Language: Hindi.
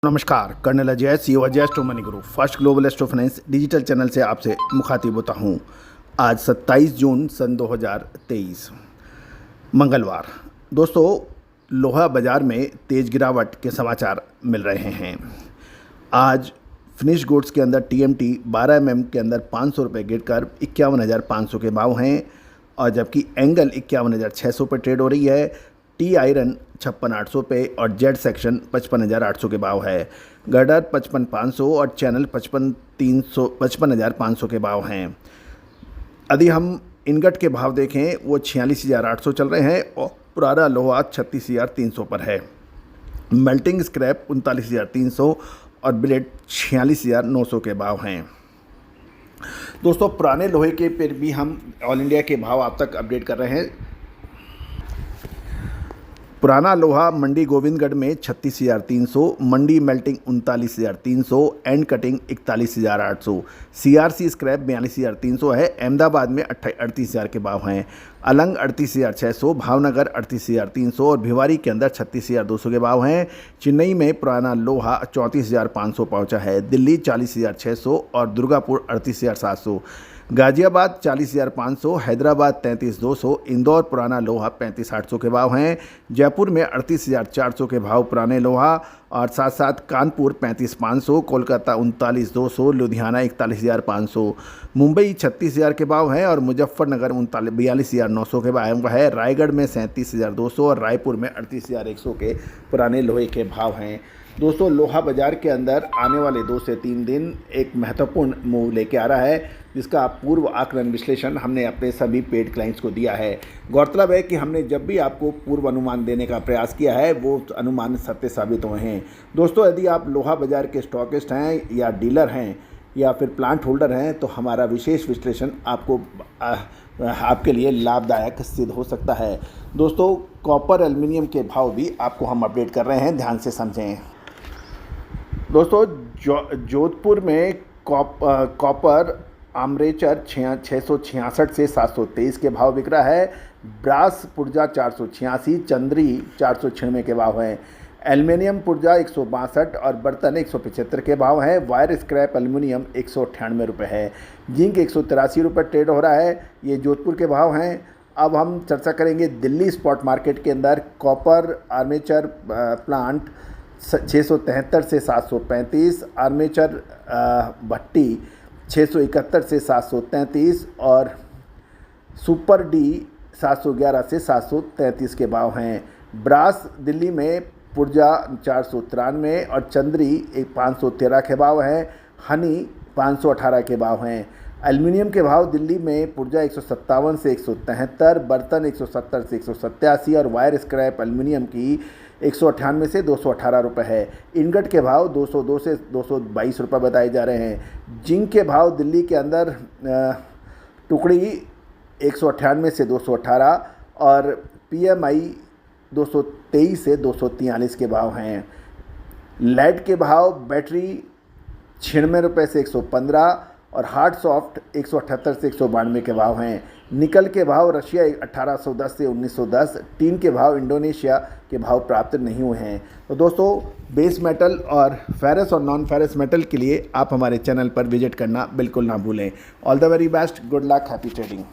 नमस्कार, colonel Ajay CEO Ajay astro money guru first global astro finance digital channel से आपसे मुखातिब होता हूँ। आज 27 जून सन 2023 मंगलवार। दोस्तों, लोहा बाज़ार में तेज़ गिरावट के समाचार मिल रहे हैं। आज फिनिश गुड्स के अंदर टीएमटी 12 mm के अंदर 500 रुपये गिरकर 51,500 के भाव हैं, और जबकि एंगल 51,600 पर ट्रेड हो रही है। टी आयरन 56,800 पे और जेड सेक्शन 55,800 के भाव है। गर्डर 55,500 और चैनल 55,500 के भाव हैं। यदि हम इनगट के भाव देखें, वो 46,800 चल रहे हैं और पुराना लोहा 36,300 पर है। मेल्टिंग स्क्रैप 39,300 और बिलेट 46,900 के भाव हैं। दोस्तों, पुराने लोहे के पर भी हम ऑल इंडिया के भाव आप तक अपडेट कर रहे हैं। पुराना लोहा मंडी गोविंदगढ़ में 36,300, mandi melting 39,300, and cutting 41,800, CRC scrap 42,300 है। अहमदाबाद में 38,000 के भाव हैं। अलंग 38,600, भावनगर 38,300 और भिवारी के अंदर 36,200 के भाव हैं। चेन्नई में पुराना लोहा 34,500 पहुंचा है। दिल्ली 40,600 और दुर्गापुर 38,700। गाजियाबाद 40,500, हैदराबाद 33,200, इंदौर पुराना लोहा 35,800 के भाव हैं। जयपुर में 38,400 के भाव पुराने लोहा, और साथ साथ कानपुर 35,500, कोलकाता 39,200, लुधियाना 41,500, मुंबई 36,000 के भाव हैं और मुजफ्फरनगर 42,900 के भाव है। रायगढ़ में 37,200 और रायपुर में 38,100 के पुराने लोहे के भाव हैं। दोस्तों, लोहा बाज़ार के अंदर आने वाले 2 से 3 दिन एक महत्वपूर्ण मूव लेके आ रहा है, जिसका पूर्व आकलन विश्लेषण हमने अपने सभी पेड क्लाइंट्स को दिया है। गौरतलब है कि हमने जब भी आपको पूर्व अनुमान देने का प्रयास किया है, वो अनुमान सत्य साबित हुए हैं। दोस्तों, यदि आप लोहा बाज़ार के स्टॉकिस्ट हैं या डीलर हैं या फिर प्लांट होल्डर हैं, तो हमारा विशेष विश्लेषण आपके लिए लाभदायक सिद्ध हो सकता है। दोस्तों, कॉपर एल्युमिनियम के भाव भी आपको हम अपडेट कर रहे हैं, ध्यान से समझें। दोस्तों, जोधपुर में कॉपर आर्मेचर 666 से 723 के भाव बिक रहा है। ब्रास पुर्जा 486, चंद्री 496 के भाव हैं। एल्युमिनियम पुर्जा 162 और बर्तन 175 के भाव हैं। वायर स्क्रैप एल्युमिनियम 198 रुपये है। जिंक 183 रुपये ट्रेड हो रहा है। ये जोधपुर के भाव हैं। अब हम चर्चा करेंगे दिल्ली स्पॉट मार्केट के अंदर। कॉपर आर्मेचर प्लांट 673 से 735, आर्मेचर भट्टी 671 से 733 और सुपर डी 711 से 733 के भाव हैं। ब्रास दिल्ली में पुर्जा 493 और चंद्री 513 के भाव हैं। हनी 518 के भाव हैं। एल्युमिनियम के भाव दिल्ली में पुर्जा 157 से 173, बर्तन 170 से 187 और वायर स्क्रैप एल्युमिनियम की 198 से 218 रुपये है। इनगट के भाव 202 से 222 रुपये बताए जा रहे हैं। जिंक के भाव दिल्ली के अंदर टुकड़ी 198 से 218 और पीएमआई 223 से 243 के भाव हैं। लेड के भाव बैटरी 96 रुपये से 115 और हार्ड सॉफ्ट 178 से 192 के भाव हैं। निकल के भाव रशिया 1810 से 1910, टीन के भाव इंडोनेशिया के भाव प्राप्त नहीं हुए हैं। तो दोस्तों, बेस मेटल और फेरस और नॉन फेरस मेटल के लिए आप हमारे चैनल पर विजिट करना बिल्कुल ना भूलें। All the very best, good luck, happy trading.